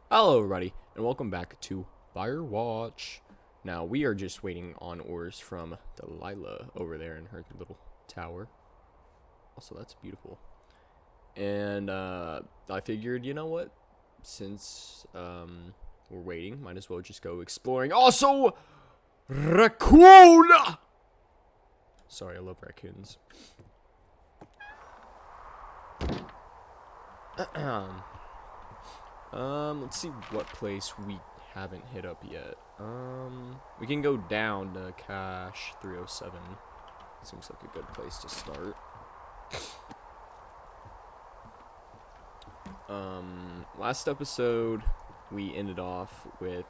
Hello everybody, and welcome back to Firewatch. Now, we are just waiting on orders from Delilah over there in her little tower. Also, that's beautiful. And, I figured, you know what? Since, we're waiting, might as well just go exploring. Also, raccoon! Sorry, I love raccoons. Let's see what place we haven't hit up yet. We can go down to Cache 307. Seems like a good place to start. Last episode, we ended off with,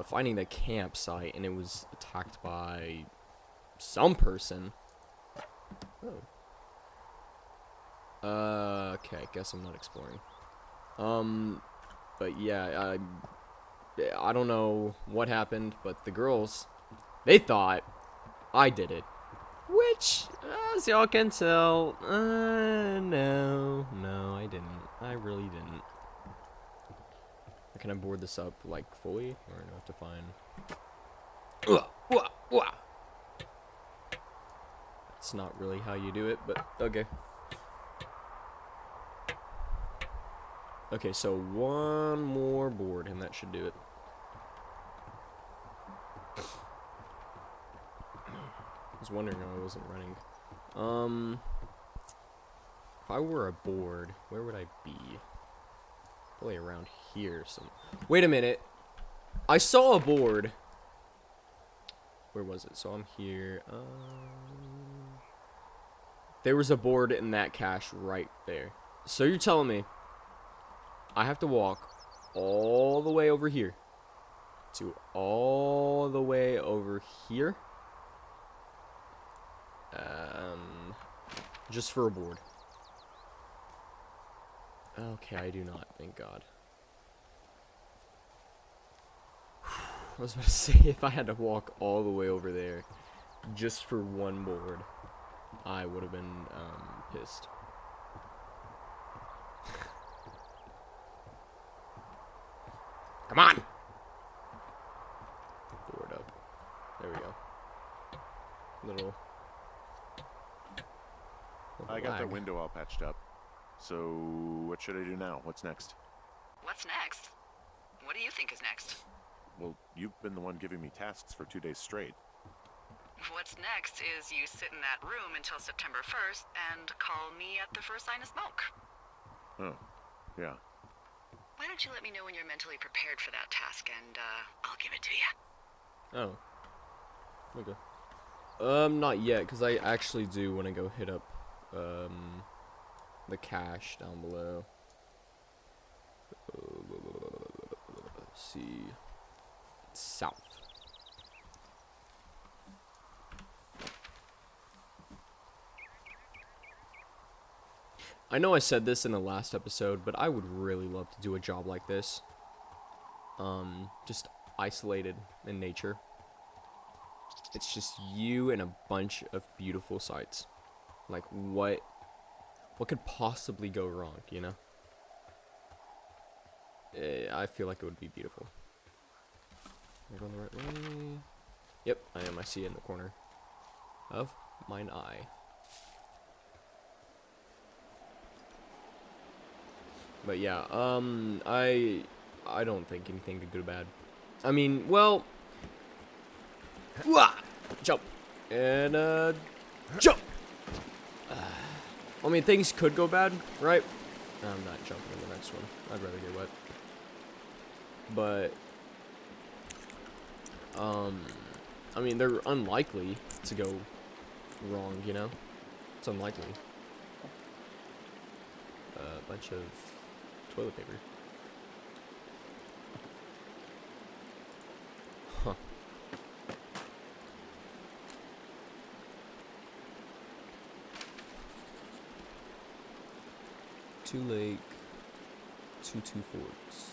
finding the campsite, and it was attacked by some person. Oh. Okay, guess I'm not exploring. But yeah, I don't know what happened, but the girls, they thought I did it. Which, as y'all can tell, no, I didn't. I really didn't. Can I board this up, like, fully? Or do I have to find... That's not really how you do it, but okay. Okay, so one more board, and that should do it. I was wondering how I wasn't running. If I were a board, where would I be? Probably around here. Wait a minute. I saw a board. Where was it? So I'm here. There was a board in that cache right there. So you're telling me I have to walk all the way over here to all the way over here, just for a board. Okay, I do not, thank God. I was about to say, if I had to walk all the way over there just for one board, I would have been pissed. Come on! Board up. There we go. Little I got lag. that window all patched up. So, what should I do now? What's next? What's next? What do you think is next? Well, you've been the one giving me tasks for 2 days straight. What's next is you sit in that room until September 1st and call me at the first sign of smoke. Oh, yeah. Why don't you let me know when you're mentally prepared for that task and, I'll give it to you. Oh. Okay. Not yet, because I actually do want to go hit up, the cache down below. Let's see. South. I know I said this in the last episode, but I would really love to do a job like this. Just isolated in nature. It's just you and a bunch of beautiful sights. Like, what could possibly go wrong, you know? I feel like it would be beautiful. Am I going the right way? Yep, I am. I see it in the corner of mine eye. But yeah, I don't think anything could go bad. I mean, well, jump and jump. I mean, things could go bad, right? I'm not jumping in the next one. I'd rather get wet. But I mean, they're unlikely to go wrong, you know? It's unlikely. A bunch of toilet paper. Huh. Two Lake, Two Forks.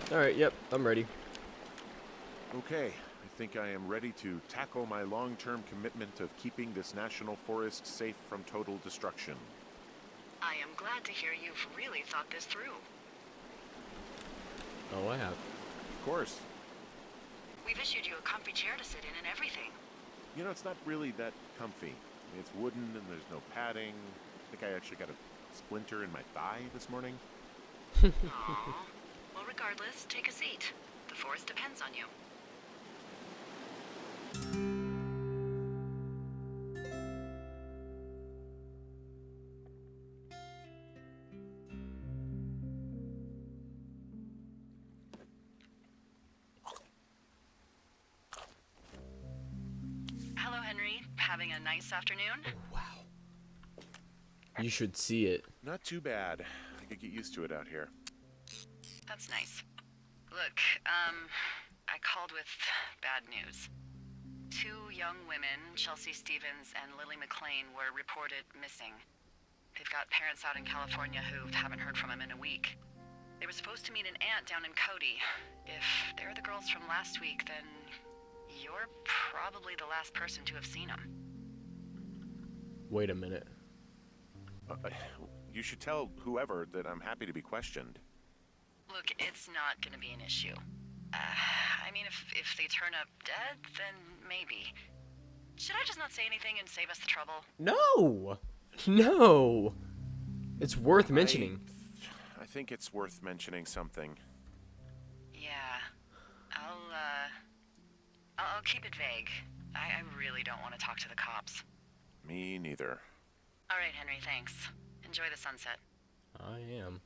Alright, yep, I'm ready. Okay, I think I am ready to tackle my long-term commitment of keeping this national forest safe from total destruction. I am glad to hear you've really thought this through. Oh, I have. Of course. We've issued you a comfy chair to sit in and everything. You know, it's not really that comfy. It's wooden and there's no padding. I think I actually got a splinter in my thigh this morning. Aww. Well, regardless, take a seat. The forest depends on you. Hello, Henry. Having a nice afternoon? Wow. You should see it. Not too bad. I could get used to it out here. That's nice. Look, I called with bad news. 2 young women, Chelsea Stevens and Lily McLean, were reported missing. They've got parents out in California who haven't heard from them in a week. They were supposed to meet an aunt down in Cody. If they're the girls from last week, then you're probably the last person to have seen them. Wait a minute. You should tell whoever that I'm happy to be questioned. Look, it's not gonna be an issue. I mean, if they turn up dead, then maybe. Should I just not say anything and save us the trouble? No! No! It's worth mentioning. I think it's worth mentioning something. Yeah. I'll keep it vague. I really don't want to talk to the cops. Me neither. All right, Henry, thanks. Enjoy the sunset. I am.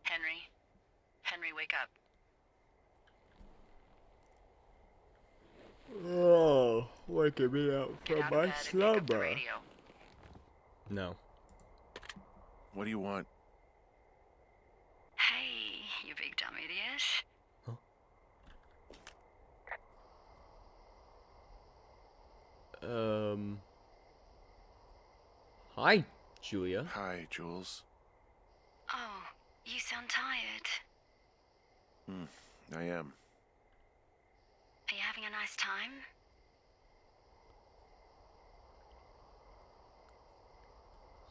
Henry? Henry, wake up. Oh, waking me up Get from out of my bed and pick up the slumber. radio. No. What do you want? Hey, you big dumb idiot. Hi, Julia. Hi, Jules. Oh, you sound tired. I am. Are you having a nice time?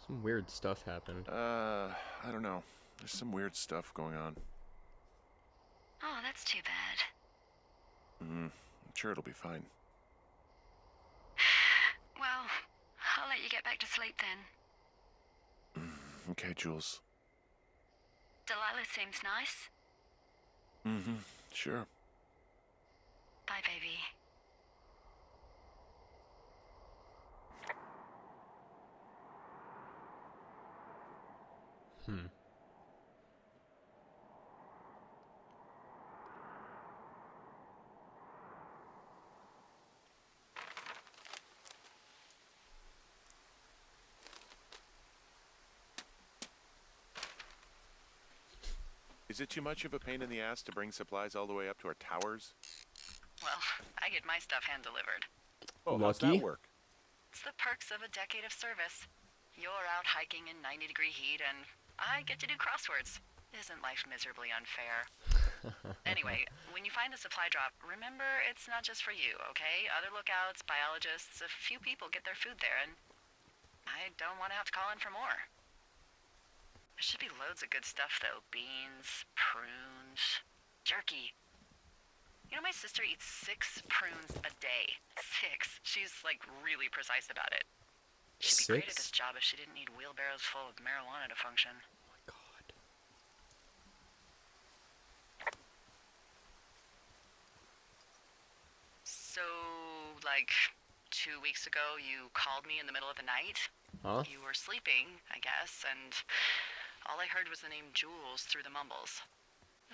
Some weird stuff happened. I don't know. There's some weird stuff going on. Oh, that's too bad. I'm sure it'll be fine. Well, I'll let you get back to sleep then. Okay, Jules. Delilah seems nice. Sure. Bye, baby. Is it too much of a pain in the ass to bring supplies all the way up to our towers? Well, I get my stuff hand-delivered. Oh, how's Lucky. that work? It's the perks of a decade of service. You're out hiking in 90-degree heat, and I get to do crosswords. Isn't life miserably unfair? Anyway, when you find a supply drop, remember it's not just for you, okay? Other lookouts, biologists, a few people get their food there, and I don't want to have to call in for more. There should be loads of good stuff, though. Beans, prunes, jerky. You know, my sister eats 6 prunes a day. 6. She's, like, really precise about it. She'd be great at this 6? job if she didn't need wheelbarrows full of marijuana to function. Oh my god. So, like, 2 weeks ago, you called me in the middle of the night. Huh? You were sleeping, I guess, and all I heard was the name Jules through the mumbles.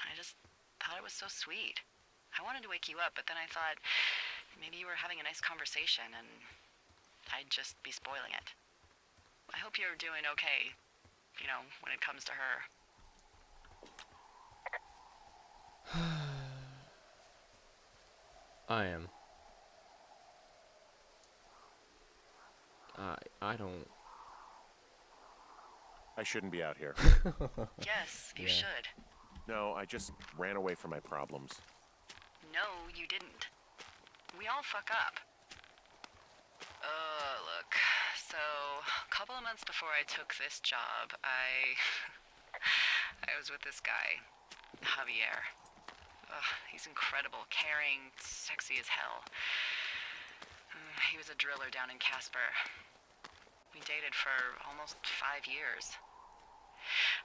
I just thought it was so sweet. I wanted to wake you up, but then I thought maybe you were having a nice conversation and I'd just be spoiling it. I hope you're doing okay, you know, when it comes to her. I am. I don't. I shouldn't be out here. Yes, you Yeah. should. No, I just ran away from my problems. No, you didn't. We all fuck up. Look. So, a couple of months before I took this job, I was with this guy, Javier. He's incredible, caring, sexy as hell. He was a driller down in Casper. We dated for almost 5 years.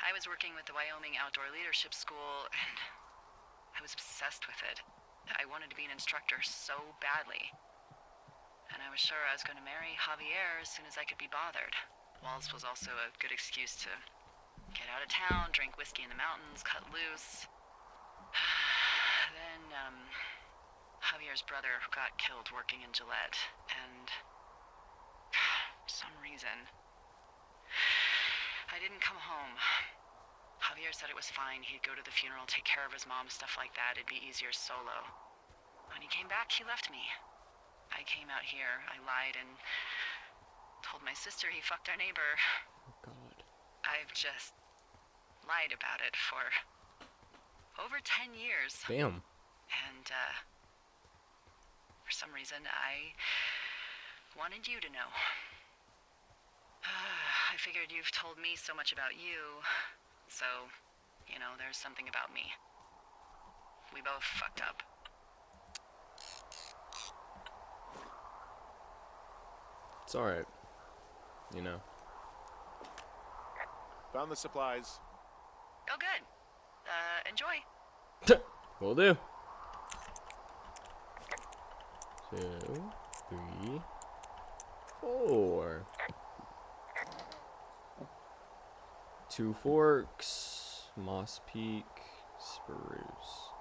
I was working with the Wyoming Outdoor Leadership School, and I was obsessed with it. I wanted to be an instructor so badly. And I was sure I was going to marry Javier as soon as I could be bothered. Walls was also a good excuse to get out of town, drink whiskey in the mountains, cut loose. Then, Javier's brother got killed working in Gillette, and for some reason, I didn't come home. Javier said it was fine. He'd go to the funeral, take care of his mom, stuff like that. It'd be easier solo. When he came back, he left me. I came out here. I lied and told my sister he fucked our neighbor. Oh God. I've just lied about it for over 10 years. Damn. And, for some reason, I wanted you to know. I figured you've told me so much about you, so, you know, there's something about me. We both fucked up. It's alright. You know. Found the supplies. Oh, good. Enjoy. Will do. 2, 3, 4. 2 forks, Moss Peak, spruce.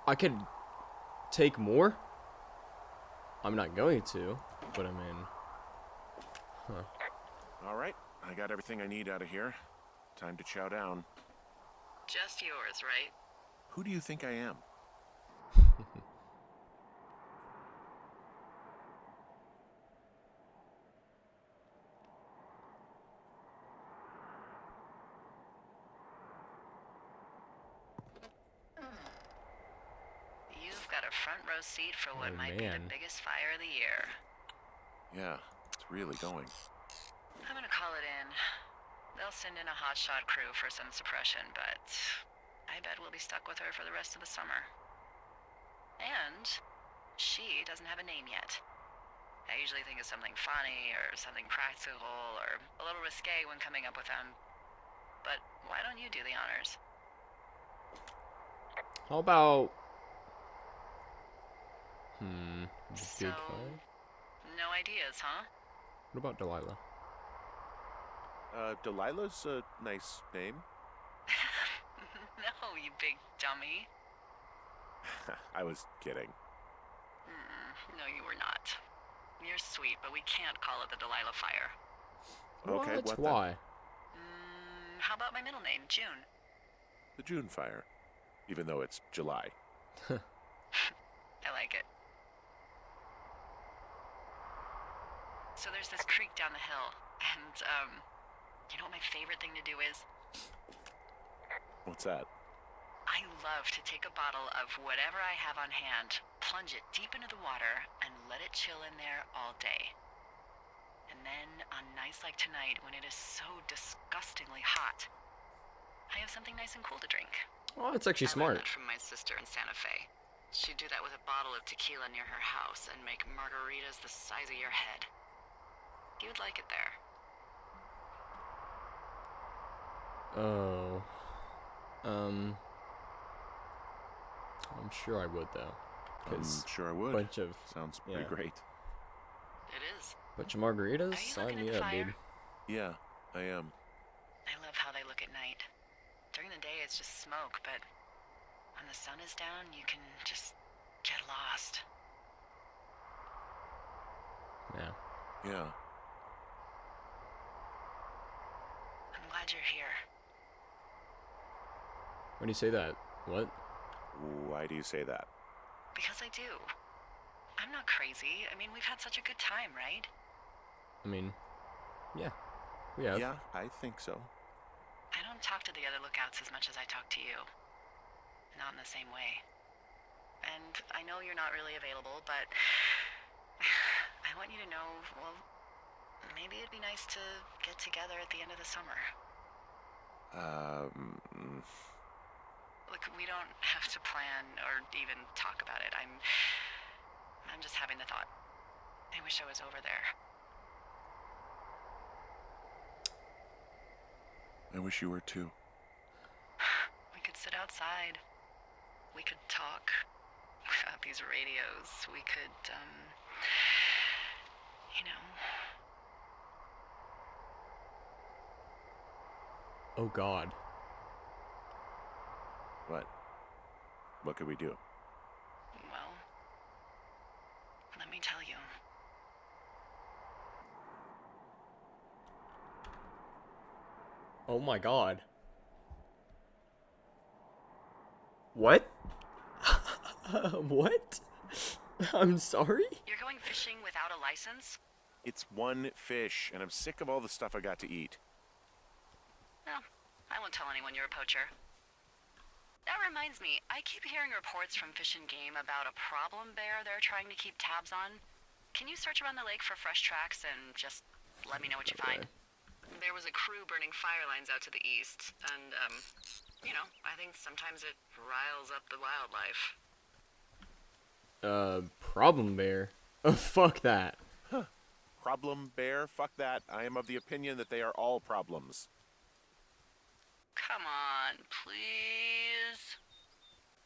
I could take more. I'm not going to, but I mean, All right, I got everything I need out of here. Time to chow down. Just yours, right? Who do you think I am? You've got a front row seat for what Oh, might be man. the biggest fire of the year. Yeah, it's really going. I'm gonna call it in. They'll send in a hotshot crew for some suppression, but I bet we'll be stuck with her for the rest of the summer. And she doesn't have a name yet. I usually think of something funny or something practical or a little risque when coming up with them. But why don't you do the honors? how about the So, big fire? no ideas, huh? What about Delilah? Delilah's a nice name. No, you big dummy. I was kidding. No, you were not. You're sweet, but we can't call it the Delilah fire. Okay, What? what then? Why? How about my middle name, June? The June fire. Even though it's July. I like it. So there's this creek down the hill, and, you know what my favorite thing to do is? What's that? I love to take a bottle of whatever I have on hand, plunge it deep into the water, and let it chill in there all day. And then, on nights like tonight, when it is so disgustingly hot, I have something nice and cool to drink. Oh, that's actually I learned smart. that from my sister in Santa Fe. She'd do that with a bottle of tequila near her house and make margaritas the size of your head. You'd like it there. Oh. I'm sure I would though. I'm 'Cause sure I would. bunch of Sounds pretty yeah. great. It is. bunch of margaritas. Are you Sign looking me at the up, fire? dude. Yeah, I am. I love how they look at night. During the day, it's just smoke, but when the sun is down, you can just get lost. Yeah. Yeah. I'm glad you're here. Why do you say that? What? Why do you say that? Because I do. I'm not crazy. I mean, we've had such a good time, right? I mean, yeah, we have. Yeah, I think so. I don't talk to the other lookouts as much as I talk to you. Not in the same way. And I know you're not really available, but I want you to know, well, maybe it'd be nice to get together at the end of the summer. Look, we don't have to plan or even talk about it. I'm just having the thought. I wish I was over there. I wish you were too. We could sit outside. We could talk without these radios. We could, you know. Oh God. What? What could we do? Well, let me tell you. Oh my God. What? What? I'm sorry? You're going fishing without a license? It's one fish, and I'm sick of all the stuff I got to eat. No, I won't tell anyone you're a poacher. That reminds me, I keep hearing reports from Fish and Game about a problem bear they're trying to keep tabs on. Can you search around the lake for fresh tracks and just let me know what you find? There was a crew burning fire lines out to the east, and, you know, I think sometimes it riles up the wildlife. Problem bear? Oh, fuck that. Problem bear? Fuck that. I am of the opinion that they are all problems. Come on, please.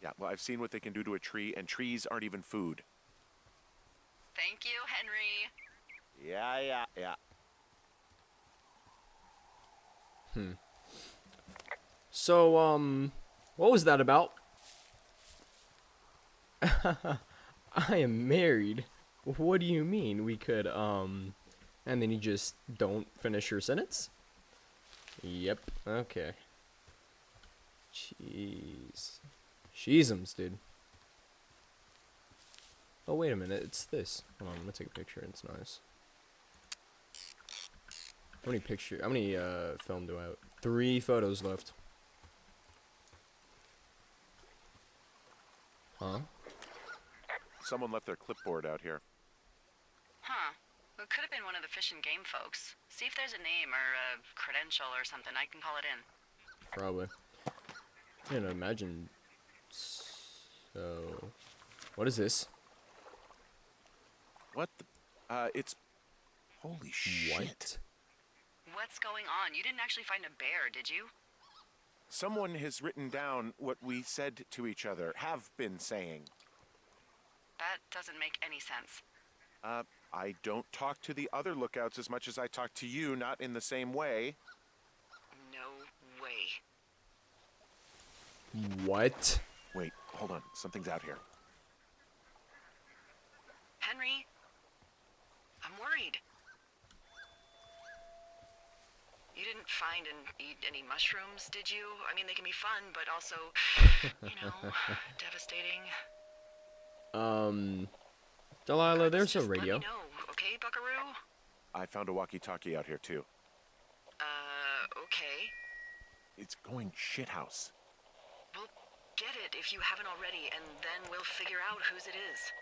Yeah, well, I've seen what they can do to a tree, and trees aren't even food. Thank you, Henry. Yeah. So, what was that about? I am married. What do you mean we could, and then you just don't finish your sentence? Yep, okay. Jeez. Sheezums, dude. Oh, wait a minute, it's this. Hold on, I'm gonna take a picture, it's nice. How many film do I have? 3 photos left. Huh? Someone left their clipboard out here. Huh. Well, it could have been one of the Fish and Game folks. See if there's a name or a credential or something. I can call it in. Probably. I can't imagine. So, what is this? What the? It's... Holy shit. What? What's going on? You didn't actually find a bear, did you? Someone has written down what we said to each other, have been saying. That doesn't make any sense. I don't talk to the other lookouts as much as I talk to you, not in the same way. No way. What? Wait, hold on. Something's out here. Henry? I'm worried. You didn't find and eat any mushrooms, did you? I mean, they can be fun, but also, you know, devastating. Delilah, there's a Just radio. Let me know, okay, buckaroo? I found a walkie-talkie out here, too. Okay. It's going shithouse. Well, get it if you haven't already, and then we'll figure out whose it is.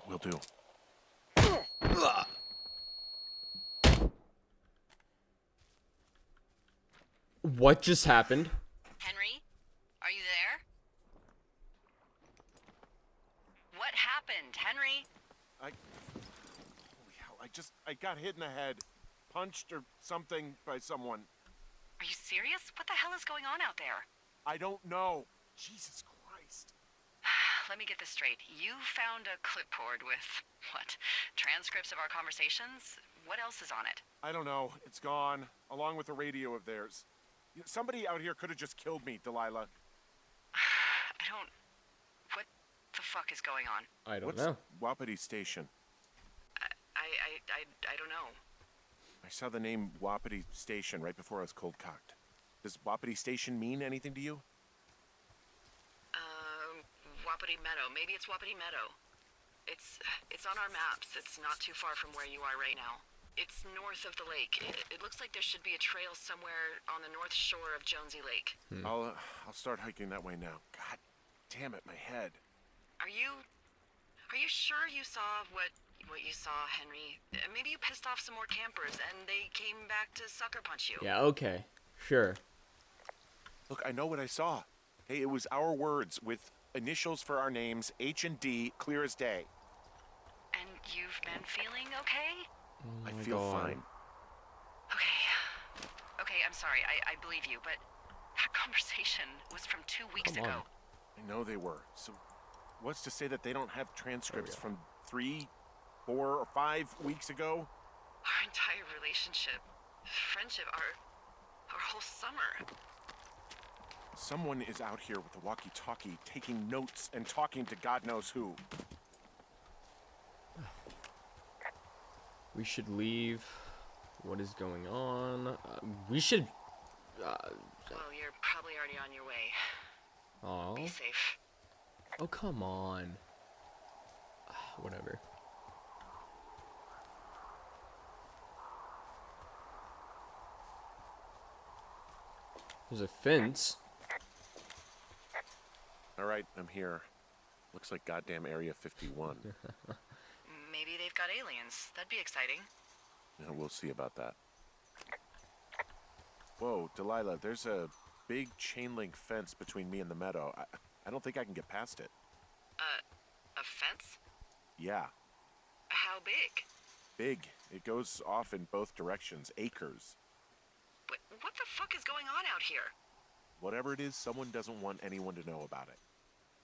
Will do. What just happened? Henry? Are you there? What happened, Henry? Holy hell, I got hit in the head. Punched or something by someone. Are you serious? What the hell is going on out there? I don't know. Jesus Christ. Let me get this straight. You found a clipboard with, what, transcripts of our conversations? What else is on it? I don't know. It's gone, along with a radio of theirs. Somebody out here could have just killed me, Delilah. What the fuck is going on? I don't What's know. Wapiti Station? I don't know. I saw the name Wapiti Station right before I was cold-cocked. Does Wapiti Station mean anything to you? Wapiti Meadow. Maybe it's Wapiti Meadow. It's on our maps. It's not too far from where you are right now. It's north of the lake. It looks like there should be a trail somewhere on the north shore of Jonesy Lake. I'll start hiking that way now. God damn it, my head. Are you sure you saw what you saw, Henry? Maybe you pissed off some more campers and they came back to sucker punch you. Yeah, okay. Sure. Look, I know what I saw. Hey, it was our words with initials for our names, H and D, clear as day. And you've been feeling okay? Oh I my feel God. fine. Okay, I'm sorry. I believe you, but that conversation was from 2 weeks Come ago. on. I know they were. So what's to say that they don't have transcripts go. from 3, 4, or 5 weeks ago? Our entire relationship, friendship, our whole summer. Someone is out here with a walkie-talkie taking notes and talking to God knows who. We should leave. What is going on? We should. Well, you're probably already on your way. Oh. Be safe. Oh, come on. Whatever. There's a fence. All right, I'm here. Looks like goddamn Area 51. Maybe they've got aliens. That'd be exciting. Yeah, we'll see about that. Whoa, Delilah, there's a big chain link fence between me and the meadow. I don't think I can get past it. A fence? Yeah, How big? big. It goes off in both directions, acres. What the fuck is going on out here? Whatever it is, someone doesn't want anyone to know about it.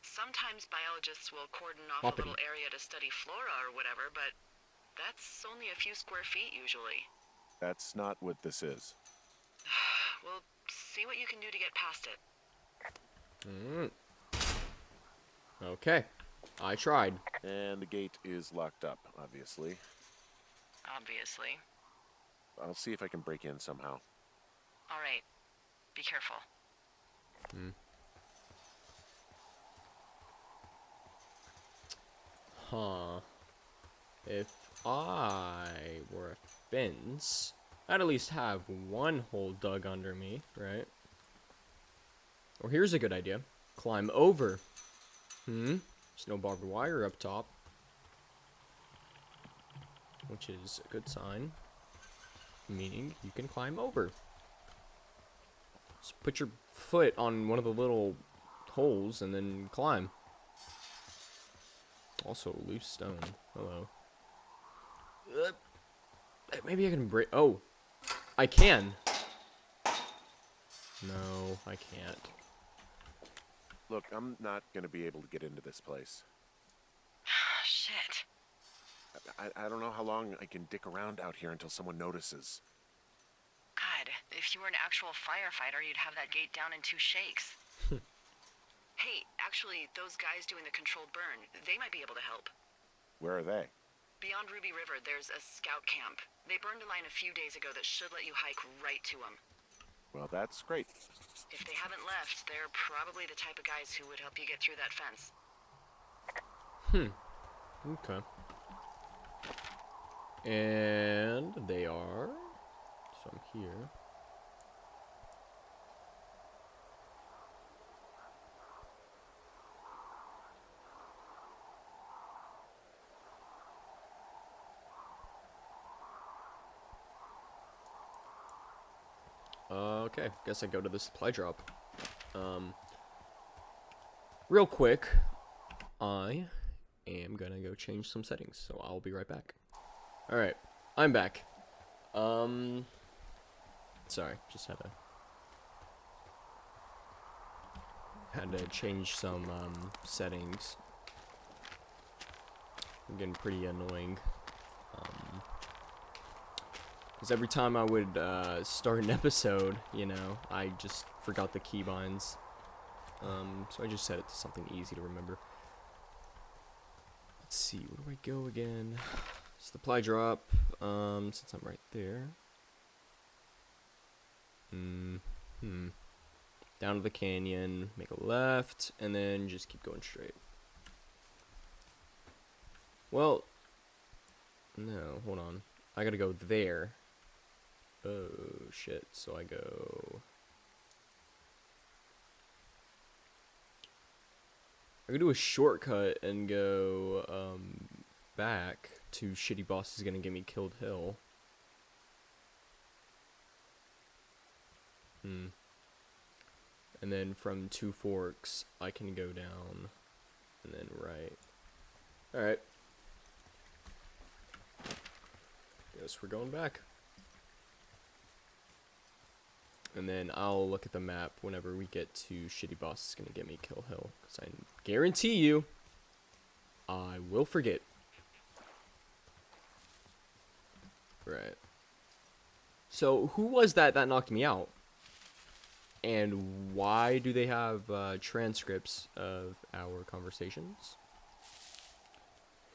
Sometimes biologists will cordon off Wapiti. a little area to study flora or whatever, but that's only a few square feet usually. That's not what this is. We'll see what you can do to get past it. Okay. I tried. And the gate is locked up, obviously. Obviously. I'll see if I can break in somehow. All right. Be careful. Huh. If I were a fence, I'd at least have one hole dug under me, right? Or here's a good idea. Climb over. There's no barbed wire up top. Which is a good sign. Meaning you can climb over. Just put your foot on one of the little holes and then climb. Also, loose stone. Hello. Maybe I can break. Oh, I can. No, I can't. Look, I'm not gonna be able to get into this place. Shit. I don't know how long I can dick around out here until someone notices. God, if you were an actual firefighter, you'd have that gate down in 2 shakes. Hey, actually, those guys doing the controlled burn, they might be able to help. Where are they? Beyond Ruby River, there's a scout camp. They burned a line a few days ago that should let you hike right to them. Well, that's great. If they haven't left, they're probably the type of guys who would help you get through that fence. Okay. And they are. So I'm here. Okay, guess I go to the supply drop. Real quick, I am gonna go change some settings, so I'll be right back. Alright, I'm back. Sorry, just had to change some, settings. I'm getting pretty annoying. Because every time I would start an episode, you know, I just forgot the keybinds. So I just set it to something easy to remember. Let's see, where do I go again? Supply drop, since I'm right there. Down to the canyon, make a left, and then just keep going straight. Well, no, hold on. I gotta go there. Oh, shit. So I go... I could do a shortcut and go, back to Shitty Boss is gonna get me killed hill. And then from Two Forks, I can go down and then right. Alright. Guess we're going back. And then I'll look at the map whenever we get to Shitty Boss is gonna get me kill hill. Because I guarantee you, I will forget. Right. So, who was that knocked me out? And why do they have transcripts of our conversations?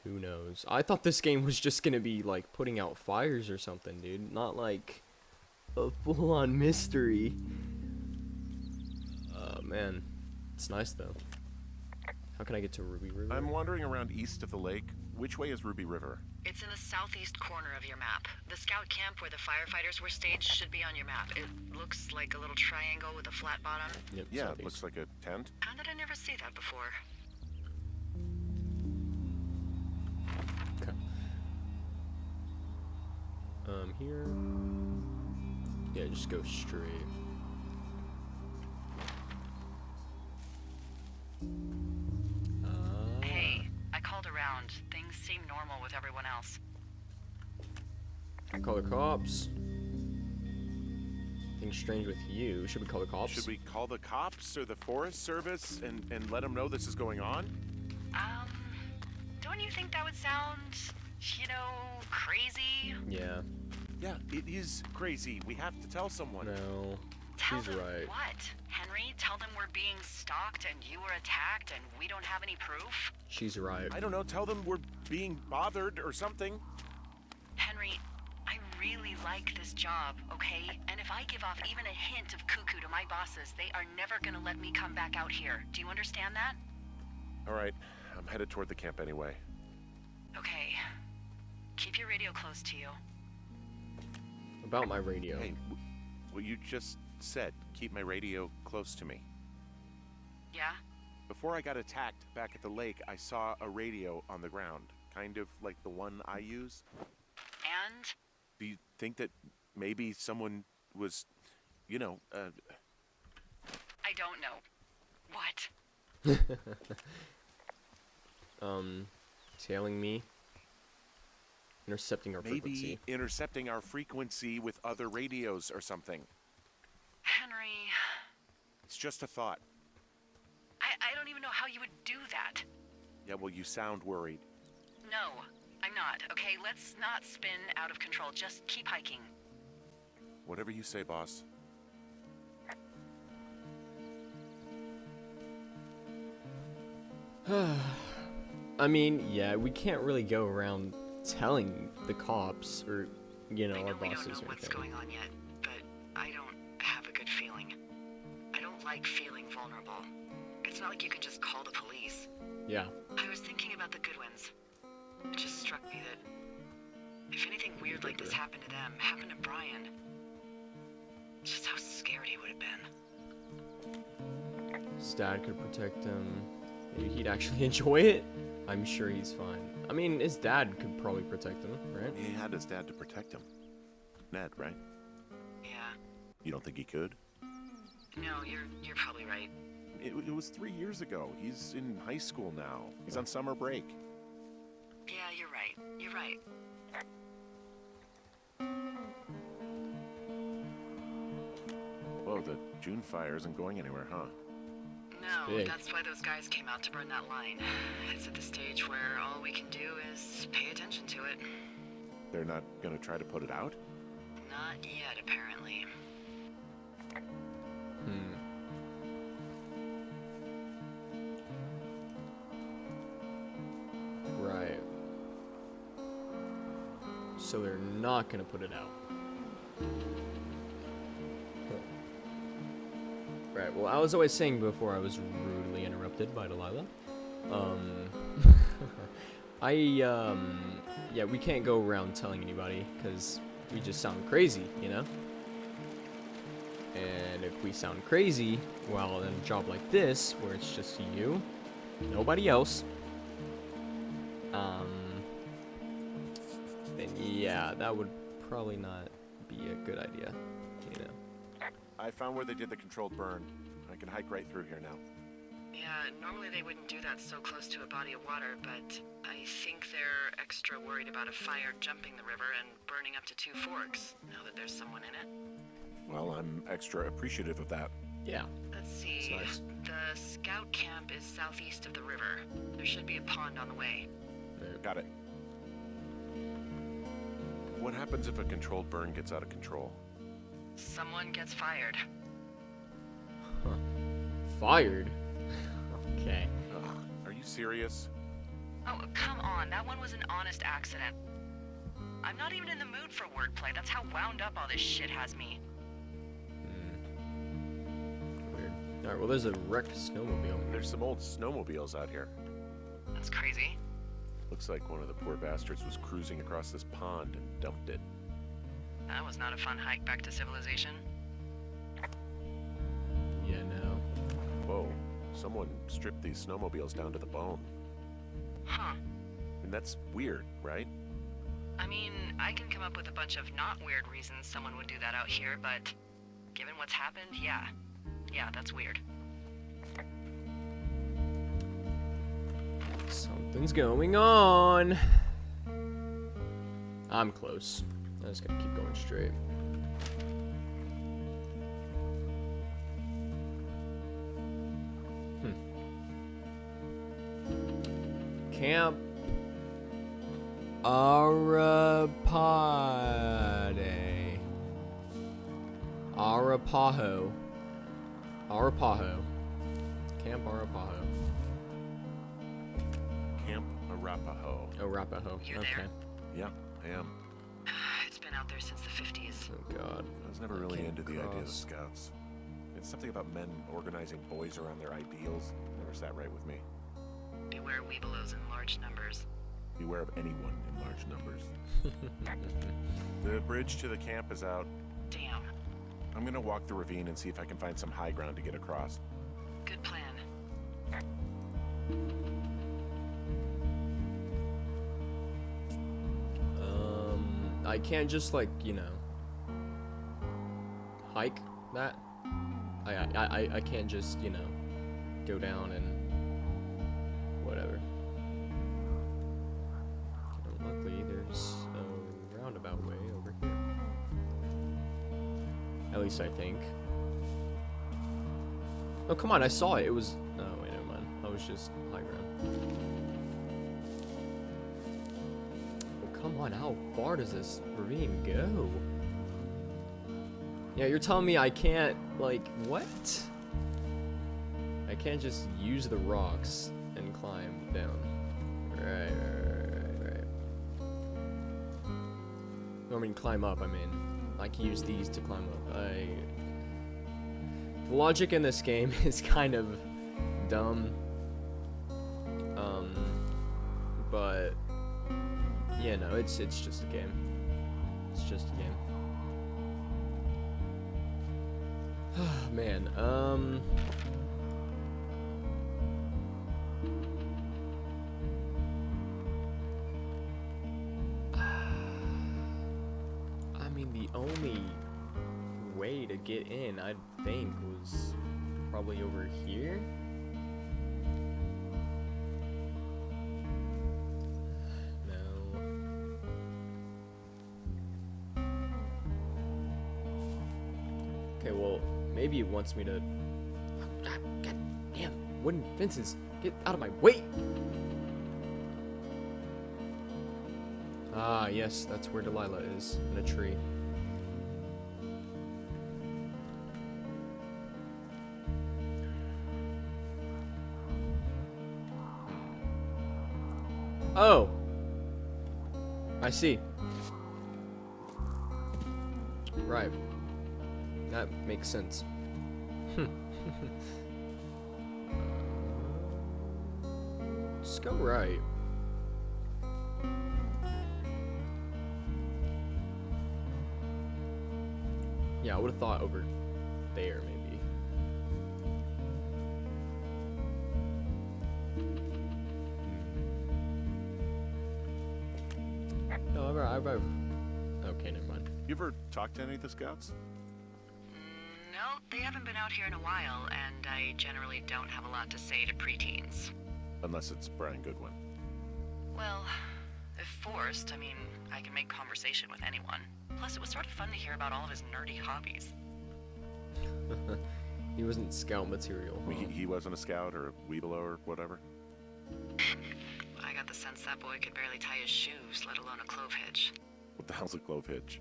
Who knows? I thought this game was just gonna be like putting out fires or something, dude. Not like a full-on mystery. Man, it's nice though. How can I get to Ruby River? I'm wandering around east of the lake. Which way is Ruby River? It's in the southeast corner of your map. The scout camp where the firefighters were staged should be on your map. It looks like a little triangle with a flat bottom. Yep, Yeah, southeast. it looks like a tent. How did I never see that before? Okay. Here. Yeah, just go straight. Hey, I called around. Things seem normal with everyone else. Call the cops. Things strange with you. Should we call the cops? Should we call the cops or the Forest Service and let them know this is going on? Don't you think that would sound, crazy? Yeah. Yeah, it is crazy. We have to tell someone. No. Tell She's them right. what? Henry, tell them we're being stalked and you were attacked and we don't have any proof? She's right. I don't know. Tell them we're being bothered or something. Henry, I really like this job, okay? And if I give off even a hint of cuckoo to my bosses, they are never gonna let me come back out here. Do you understand that? All right. I'm headed toward the camp anyway. Okay. Keep your radio close to you. About my radio. Hey, what you just said, keep my radio close to me. Yeah? Before I got attacked back at the lake, I saw a radio on the ground, kind of like the one I use. And? Do you think that maybe someone was, I don't know. What? Tailing me. Intercepting our frequency. maybe intercepting our frequency with other radios or something? Henry, It's just a thought. I don't even know how you would do that. Yeah, well, you sound worried. No, I'm not, okay? Let's not spin out of control. Just keep hiking. Whatever you say, boss. I mean, yeah, we can't really go around telling the cops or, I our know we don't bosses know or what's anything. going on yet, but I don't have a good feeling. I don't like feeling vulnerable. It's not like you can just call the police. Yeah. I was thinking about the Goodwins. It just struck me that if anything weird like this happened to them, happened to Brian, just how scared he would have been. His dad could protect him. Maybe he'd actually enjoy it. I'm sure he's fine. I mean, his dad could probably protect him, right? He had his dad to protect him. Ned, right? Yeah. You don't think he could? No, you're probably right. It was 3 years ago. He's in high school now. He's on summer break. Yeah, you're right. You're right. Whoa, the June fire isn't going anywhere, huh? No, big. that's why those guys came out to burn that line. It's at the stage where all we can do is pay attention to it. They're not gonna try to put it out? Not yet, apparently. Right. So they're not gonna put it out. Right, well, I was always saying before I was rudely interrupted by Delilah. Yeah, we can't go around telling anybody because we just sound crazy, you know? And if we sound crazy while in a job like this, where it's just you, nobody else, then yeah, that would probably not be a good idea, you know? I found where they did the controlled burn. I can hike right through here now. Yeah, normally they wouldn't do that so close to a body of water, but I think they're extra worried about a fire jumping the river and burning up to 2 forks, now that there's someone in it. Well, I'm extra appreciative of that. Yeah. Let's see. Nice. The scout camp is southeast of the river. There should be a pond on the way. Got it. What happens if a controlled burn gets out of control? Someone gets fired. Huh. Fired? Okay. Ugh, are you serious? Oh, come on. That one was an honest accident. I'm not even in the mood for wordplay. That's how wound up all this shit has me. Weird. Alright, well, there's a wrecked snowmobile. There's some old snowmobiles out here. That's crazy. Looks like one of the poor bastards was cruising across this pond and dumped it. That was not a fun hike back to civilization. Yeah, no. Whoa, someone stripped these snowmobiles down to the bone. Huh. And that's weird, right? I mean, I can come up with a bunch of not weird reasons someone would do that out here, but given what's happened, yeah. Yeah, that's weird. Something's going on. I'm close. I just gotta keep going straight. Camp Arapade. Arapaho. Arapaho. Camp Arapaho. Camp Arapaho. Arapaho. You Okay. there? Yeah, I am. It's been out there since the 50s. Oh god. I was never really Can't into the idea of cross. scouts. It's something about men organizing boys around their ideals. Never sat right with me. Beware weebelows in large numbers. Beware of anyone in large numbers. The bridge to the camp is out. Damn. I'm gonna walk the ravine and see if I can find some high ground to get across. Good plan. I can't just like, you know, hike that. I can't just, you know, go down and whatever. Luckily, there's a roundabout way over here. At least I think. Oh, come on, I saw it. It was... Oh, wait, never mind. I was just high ground. Oh, come on. How far does this ravine go? Yeah, you're telling me I can't, like, what? I can't just use the rocks and climb down. Right. I mean, climb up, I mean. I can use these to climb up. The logic in this game is kind of dumb. But yeah, no, it's just a game. It's just a game. Man, I mean, the only way to get in, I think, was probably over here. No. Okay, well, maybe it wants me to... God damn, wooden fences, get out of my way! Ah, yes, that's where Delilah is, in a tree. Oh! I see. Right. That makes sense. Let's go right. Yeah, I would have thought over there, maybe. No, I've okay, never mind. You ever talked to any of the scouts? No, they haven't been out here in a while, and I generally don't have a lot to say to preteens. Unless it's Brian Goodwin. Well, if forced, I mean, I can make conversation with anyone. Plus, it was sort of fun to hear about all of his nerdy hobbies. He wasn't scout material. I mean, he wasn't a scout or a weeblo or whatever? I got the sense that boy could barely tie his shoes, let alone a clove hitch. What the hell's a clove hitch?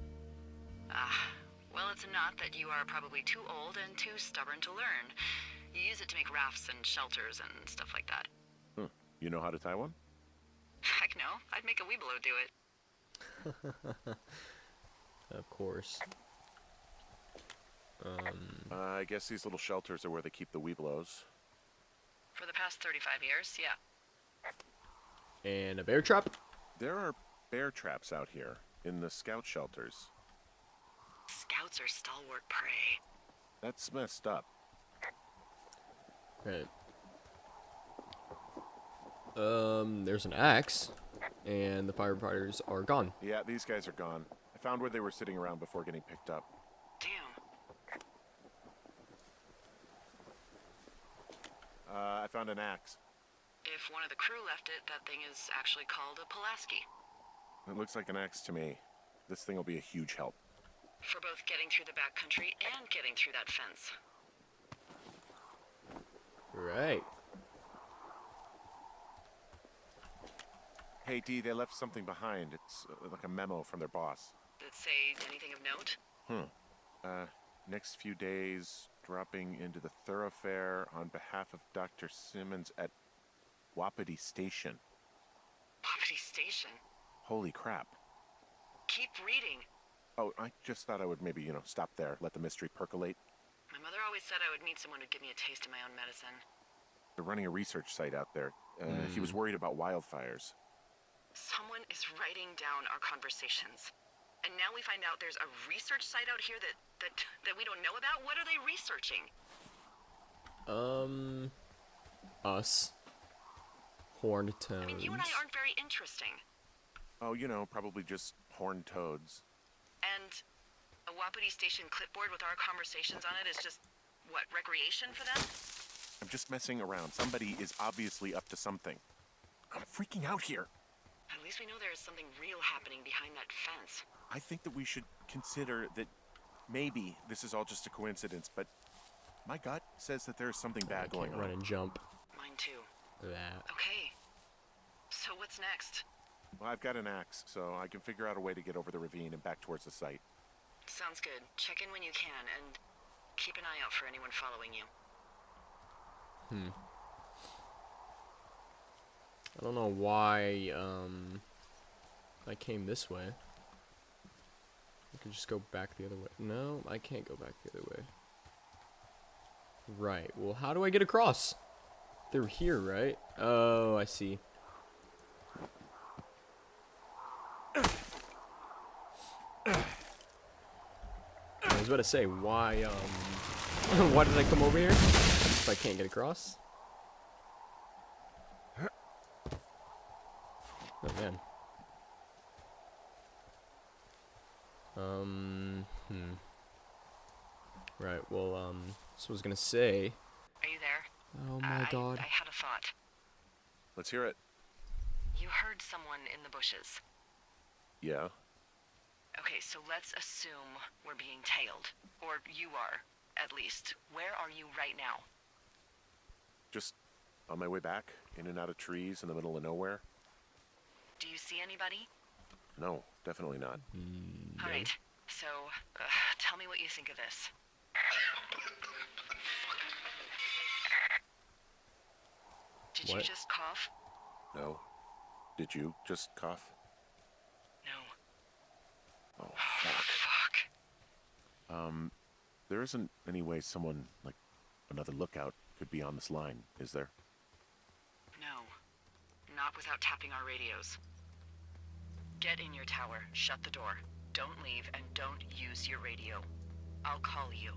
Well, it's a knot that you are probably too old and too stubborn to learn. You use it to make rafts and shelters and stuff like that. You know how to tie one? Heck no, I'd make a weeblo do it. Of course. I guess these little shelters are where they keep the weeblos. For the past 35 years, yeah. And a bear trap? There are bear traps out here in the scout shelters. Scouts are stalwart prey. That's messed up. Right. There's an axe, and the firefighters are gone. Yeah, these guys are gone. I found where they were sitting around before getting picked up. Damn. I found an axe. If one of the crew left it, that thing is actually called a Pulaski. It looks like an axe to me. This thing will be a huge help. For both getting through the backcountry and getting through that fence. Right. Hey, Dee, they left something behind. It's like a memo from their boss. Did it say anything of note? Next few days, dropping into the thoroughfare on behalf of Dr. Simmons at Wapiti Station. Wapiti Station? Holy crap. Keep reading. Oh, I just thought I would maybe, stop there, let the mystery percolate. My mother always said I would meet someone who'd give me a taste of my own medicine. They're running a research site out there. He was worried about wildfires. Someone is writing down our conversations. And now we find out there's a research site out here that we don't know about? What are they researching? Us. Horned toads. I mean, you and I aren't very interesting. Oh, probably just horned toads. And a Wapiti Station clipboard with our conversations on it is just, what, recreation for them? I'm just messing around. Somebody is obviously up to something. I'm freaking out here. At least we know there is something real happening behind that fence. I think that we should consider that maybe this is all just a coincidence, but my gut says that there is something bad going on. Run and jump. Mine too. That. Okay. So what's next? Well, I've got an axe, so I can figure out a way to get over the ravine and back towards the site. Sounds good. Check in when you can, and keep an eye out for anyone following you. I don't know why, I came this way. I could just go back the other way. No, I can't go back the other way. Right. Well, how do I get across? They're here, right? Oh, I see. I was about to say, why, why did I come over here if I can't get across? Oh, man. Right, well, so I was gonna say... Are you there? Oh my god. I had a thought. Let's hear it. You heard someone in the bushes. Yeah. Okay, so let's assume we're being tailed. Or you are, at least. Where are you right now? Just on my way back, in and out of trees in the middle of nowhere. Do you see anybody? No, definitely not. All right, so tell me what you think of this. Did you just cough? No. Did you just cough? No. Oh, fuck. Fuck. There isn't any way someone, like another lookout, could be on this line, is there? No. Not without tapping our radios. Get in your tower, shut the door. Don't leave, and don't use your radio. I'll call you.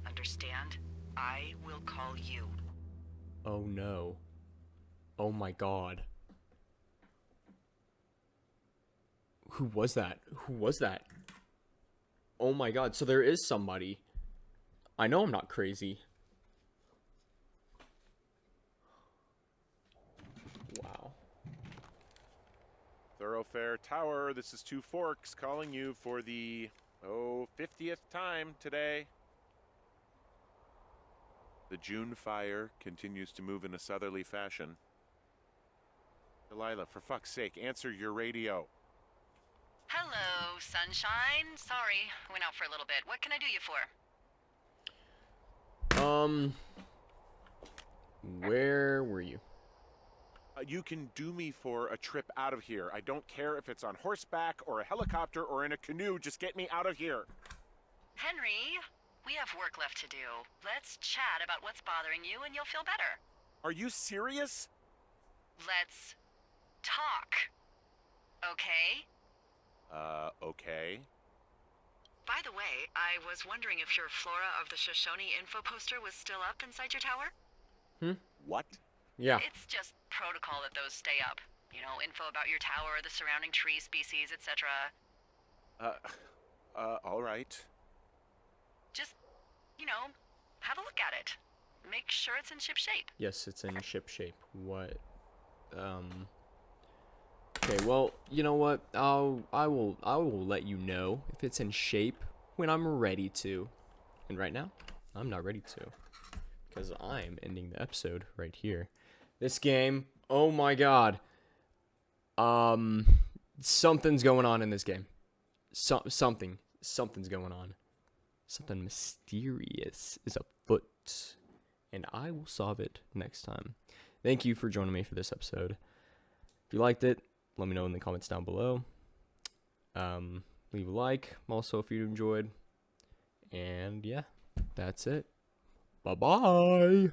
Understand? I will call you. Oh no. Oh my god. Who was that? Who was that? Oh my god, so there is somebody. I know I'm not crazy. Wow. Thoroughfare Tower, this is Two Forks calling you for the, 50th time today. The June fire continues to move in a southerly fashion. Delilah, for fuck's sake, answer your radio. Hello, sunshine. Sorry, I went out for a little bit. What can I do you for? Where were you? You can do me for a trip out of here. I don't care if it's on horseback or a helicopter or in a canoe. Just get me out of here. Henry, we have work left to do. Let's chat about what's bothering you and you'll feel better. Are you serious? Let's talk. Okay? Okay. By the way, I was wondering if your Flora of the Shoshone info poster was still up inside your tower? What? Yeah. It's just protocol that those stay up. You know, info about your tower, the surrounding tree species, etc. All right. Just, you know, have a look at it. Make sure it's in ship shape. Yes, it's in ship shape. What? Okay, well, you know what? I will let you know if it's in shape when I'm ready to. And right now, I'm not ready to. Because I'm ending the episode right here. This game, oh my god. Something's going on in this game. Something's going on. Something mysterious is afoot. And I will solve it next time. Thank you for joining me for this episode. If you liked it, let me know in the comments down below. Leave a like also if you enjoyed. And yeah, that's it. Bye-bye.